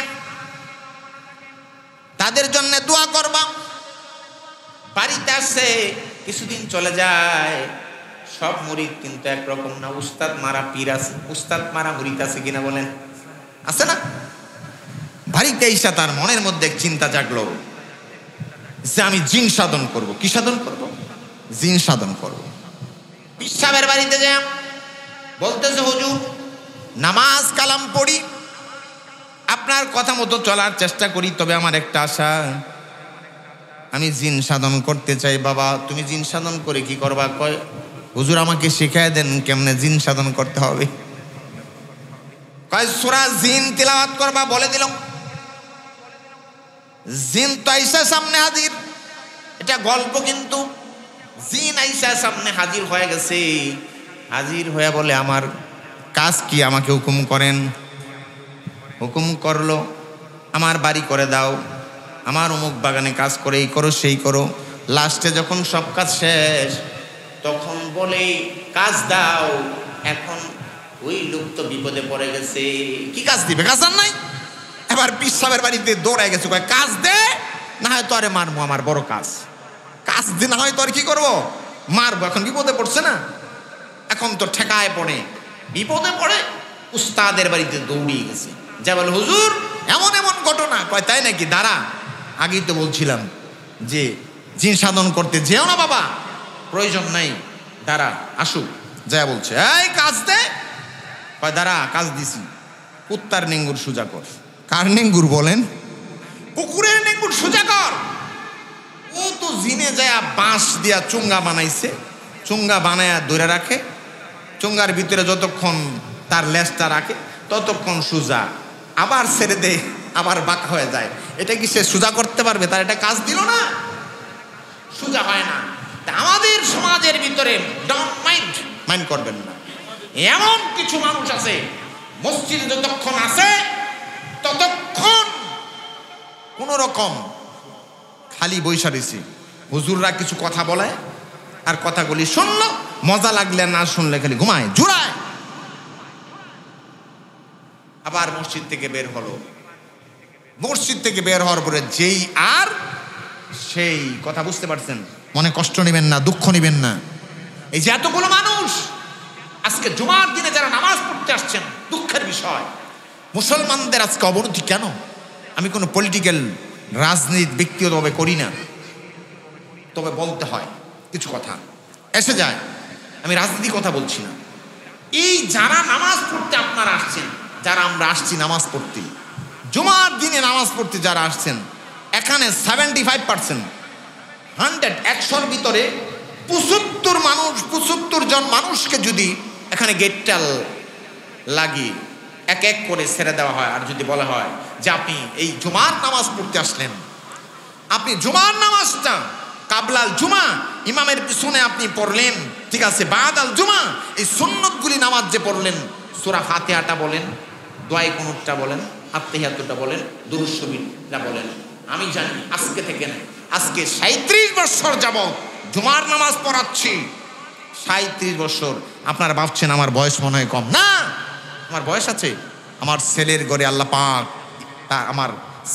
তাদের জন্য দোয়া করবা। বাড়িতে আসছে, কিছুদিন চলে যায়, সব মুরিদ কিন্তু একরকম না। উস্তাদ মারা পীর আছে, উস্তাদ মারা মুরিদ আছে কিনা বলেন? আছে না? বাড়িতে এসে তার মনের মধ্যে এক চিন্তা জাগলো যে আমি জিন সাধন করব। কি সাধন করব? জিন সাধন করব। পীর সাহেবের বাড়িতে যাই, বলতেছে হুজুর নামাজ কালাম পড়ি, আপনার কথা মতো চলার চেষ্টা করি, তবে আমার একটা আশা, আমি জিন সাধন করতে চাই। বাবা তুমি জিন সাধন করে কি করবা? কয় হুজুর আমাকে শিখায় দেন কেমনে জিন সাধন করতে হবে। কয় সূরা জিন তিলাওয়াত করবা। বলে দিলাম, জিন তো আইসা সামনে হাজির, এটা গল্প, কিন্তু জিন আইসা সামনে হাজির হয়ে গেছে। হাজির হয়ে বলে আমার কাজ কি, আমাকে হুকুম করেন। হুকুম করলো, আমার বাড়ি করে দাও, আমার অমুক বাগানে কাজ করে, এই করো সেই করো। লাস্টে যখন সব কাজ শেষ, তখন বলে কাজ দাও। এখন ওই লোক তো বিপদে পড়ে গেছে, কি কাজ দিবে? কাজ আর নাই। এবার পীর সাহেবের বাড়িতে দৌড়ায় গেছে, কয় কাজ দে, না হয় তো আরে মারবো, আমার বড় কাজ। কাজ দে, না হয় তো আর কি করবো, মারবো। এখন বিপদে পড়ছে না, এখন তো ঠেকায় পড়ে, বিপদে পড়ে উস্তাদের বাড়িতে দৌড়িয়ে গেছে। যা বলে হুজুর এমন এমন ঘটনা। কয় তাই নাকি? দাঁড়া, আগেই তো বলছিলাম যে জিন সাধন করতে যেও না বাবা, প্রয়োজন নাই, দাঁড়া আসুক। যা বলছে এই কাজ দে। কয় দাঁড়া, কাজ দিছি। কুত্তার নেঙ্গুর সোজা কর। কার নেঙ্গুর বলেন? কুকুরের নেঙ্গুর সোজা কর। ও তো জিনে যায় বাঁশ দিয়া চুঙ্গা বানাইছে, চুঙ্গা বানায়া ধরে রাখে, চুঙ্গার ভিতরে যতক্ষণ তার লেজটা রাখে ততক্ষণ সোজা, আবার ছেড়ে দেয়, আবার বাঁকা হয়ে যায়। এটা কি সে সোজা করতে পারবে? তার এটা কাজ দিল না, সোজা হয় না। আমাদের সমাজের ভিতরে মাইন্ড করবেন না, এমন কিছু মানুষ আছে মসজিদে যতক্ষণ আছে ততক্ষণ কোন রকম খালি বৈশা রয়েছে। হুজুররা কিছু কথা বলে, আর কথাগুলি শুনলো, মজা লাগলে না শুনলে খালি ঘুমায় জুড়ায়। আবার মসজিদ থেকে বের হলো, মসজিদ থেকে বের হওয়ার পরে যেই আর সেই কথা, বুঝতে পারছেন? মনে কষ্ট নেবেন না, দুঃখ নেবেন না। এই যে এতগুলো মানুষ আজকে জুমার দিনে যারা নামাজ পড়তে আসছেন, দুঃখের বিষয় মুসলমানদের আজকে অবনতি কেন? আমি কোনো পলিটিক্যাল রাজনীতি ব্যক্তিগতভাবে করি না, তবে বলতে হয় কিছু কথা এসে যায়। আমি রাজনীতি কথা বলছি না। এই যারা নামাজ পড়তে আপনারা আসছেন, যারা আমরা আসছি নামাজ পড়তে, জুমার দিনে নামাজ পড়তে যারা আসছেন, এখানে 75%, 100-100-র ভিতরে 75 জন মানুষকে যদি এখানে গেটটা লাগিয়ে এক এক করে ছেড়ে দেওয়া হয়, আর যদি বলা হয় যে আপনি এই জুমার নামাজ পড়তে আসলেন, আপনি জুমার নামাজটা কাবলাল জুমা ইমামের পিছনে আপনি পড়লেন, ঠিক আছে, বাদাল জুমা এই সুন্নতগুলি নামাজ যে পড়লেন, সূরা ফাতিহাটা বলেন, দোয়ায়ে কুনুতটা বলেন, আত্তাহিয়াতুটা বলেন, দুরূদ শরীফটা বলেন, আমি জানি আজকে থেকে না, আজকে 37 বছর যাবত জুমার নামাজ পড়াচ্ছি। 37 বছর। আপনারা ভাবছেন আমার বয়স মনে হয় কম। না, আমার বয়স আছে। আমার ছেলের ঘরে আল্লাহ পাক আমার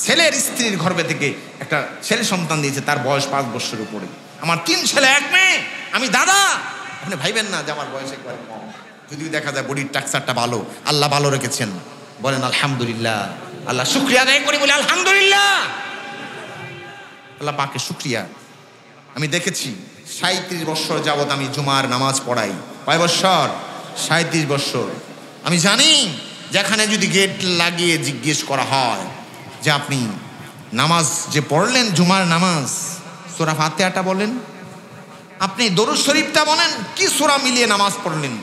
ছেলের স্ত্রীর গর্ভে থেকে একটা ছেলে সন্তান দিয়েছে, তার বয়স 5 বছরের উপরে। আমার 3 ছেলে 1 মেয়ে, আমি দাদা। আপনি ভাইবেন না যে আমার বয়স একবার কম, যদিও দেখা যায় বডির স্ট্রাকচারটা ভালো, আল্লাহ ভালো রেখেছেন। বলেন আলহামদুলিল্লাহ। আল্লাহ শুকরিয়া আদায় করি, বলে আলহামদুলিল্লাহ। আল্লাহ পাকে শুকরিয়া। আমি দেখেছি 37 বছর যাবৎ আমি জুমার নামাজ পড়াই। কয় বছর? 37 বছর। আমি জানি যেখানে যদি গেট লাগিয়ে জিজ্ঞেস করা হয় যে আপনি নামাজ যে পড়লেন জুমার নামাজ, সূরা ফাতিহাটা বলেন, আপনি দরুদ শরীফটা বলেন, কি সূরা মিলিয়ে নামাজ পড়লেন,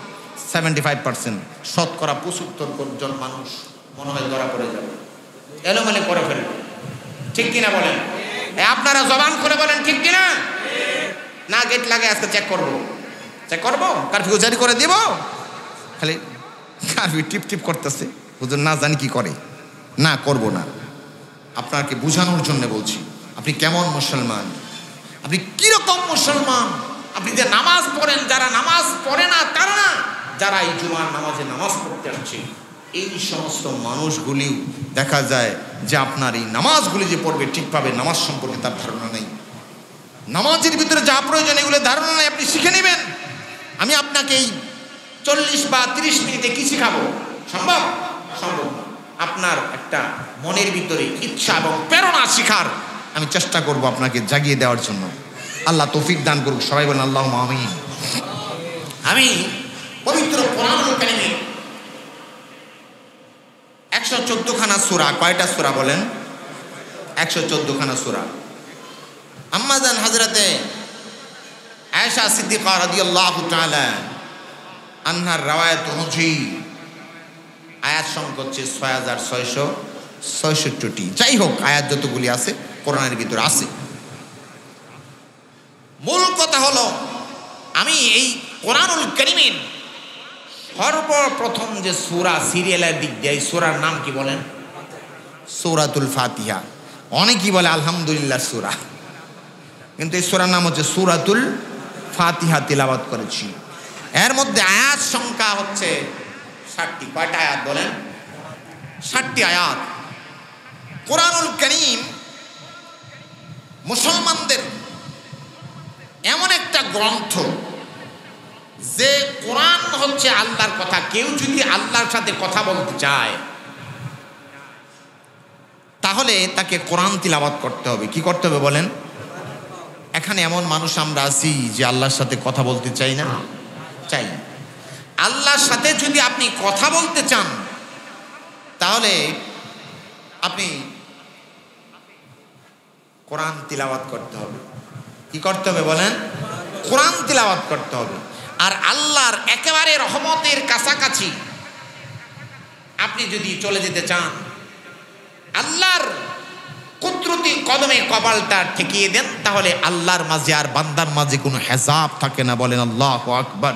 75% শতকরা 75 জন মানুষ মনে হয় ধরা পড়ে যাবে, এলোমেলো করে ফেলবে। ঠিক কিনা বলেন? আপনারা জবান করে বলেন ঠিক কিনা? না গেট লাগে আজকে চেক করবো, কারফিউ জারি করে দিব। খালি কারফিউ টিপ করতেছে, হুজুর না জানি কি করে, না করব না। আপনাকে বোঝানোর জন্য বলছি, আপনি কেমন মুসলমান, আপনি কিরকম মুসলমান। আপনি যে নামাজ পড়েন, যারা নামাজ পড়ে না তারা না, যারা এই জুমার নামাজে নামাজ পড়তে আসছে, এই সমস্ত মানুষগুলিও দেখা যায় যে আপনার এই নামাজগুলি যে পড়বে ঠিকভাবে নামাজ সম্পর্কে তার ধারণা নেই। নামাজের ভিতরে যা প্রয়োজন এগুলো ধারণা নেই, আপনি শিখে নেবেন। আমি আপনাকে এই 40 বা 30 মিনিটে কি শিখাবো? সম্ভব? সম্ভব না। আপনার একটা মনের ভিতরে ইচ্ছা এবং প্রেরণা শিখার আমি চেষ্টা করব আপনাকে জাগিয়ে দেওয়ার জন্য। আল্লাহ তৌফিক দান করুক, সবাই বলেন আল্লাহুম্মা আমিন। আমি পবিত্র কোরআনুল কারীমে 114 খানা সূরা, কয়টা সূরা বলেন? 114 খানা সূরা। আম্মাজান হযরতে আয়েশা সিদ্দিকা রাদিয়াল্লাহু তাআলা আনহার রওয়ায়াত অনুযায়ী আয়াত সংখ্যা হচ্ছে 6666টি। যাই হোক, আয়াত যতগুলি আছে কোরআনের ভিতরে আছে। মূল কথা হলো, আমি এই কোরআনুল কারীমের সর্বপ্রথম যে সূরা সিরিয়ালের দিক দিয়ে, এই সূরার নাম কি বলেন? সূরাতুল ফাতিহা। অনেকেই বলে আলহামদুলিল্লাহ সূরা, কিন্তু এই সূরার নাম হচ্ছে সূরাতুল ফাতিহা তিলাওয়াত করেছি। এর মধ্যে আয়াত সংখ্যা হচ্ছে 60টি। কয়টা আয়াত বলেন? 60টি আয়াত। কোরআনুল কারীম মুসলমানদের এমন একটা গ্রন্থ যে কোরআন হচ্ছে আল্লাহর কথা। কেউ যদি আল্লাহর সাথে কথা বলতে চায় তাহলে তাকে কোরআন তিলাওয়াত করতে হবে। কি করতে হবে বলেন? এখানে এমন মানুষ আমরা আছি যে আল্লাহর সাথে কথা বলতে চাই না? চাই। আল্লাহর সাথে যদি আপনি কথা বলতে চান তাহলে আপনি কোরআন তিলাওয়াত করতে হবে। কি করতে হবে বলেন? কোরআন তিলাওয়াত করতে হবে। আর আল্লাহর একেবারে রহমতের কাছাকাছি আপনি যদি চলে যেতে চান, আল্লাহর কুদরতি কদমে কপালটা ঠেকিয়ে দেন, তাহলে আল্লাহর মাঝে আর বান্দার মাঝে কোনো হিসাব থাকে না। বলেন আল্লাহু আকবার।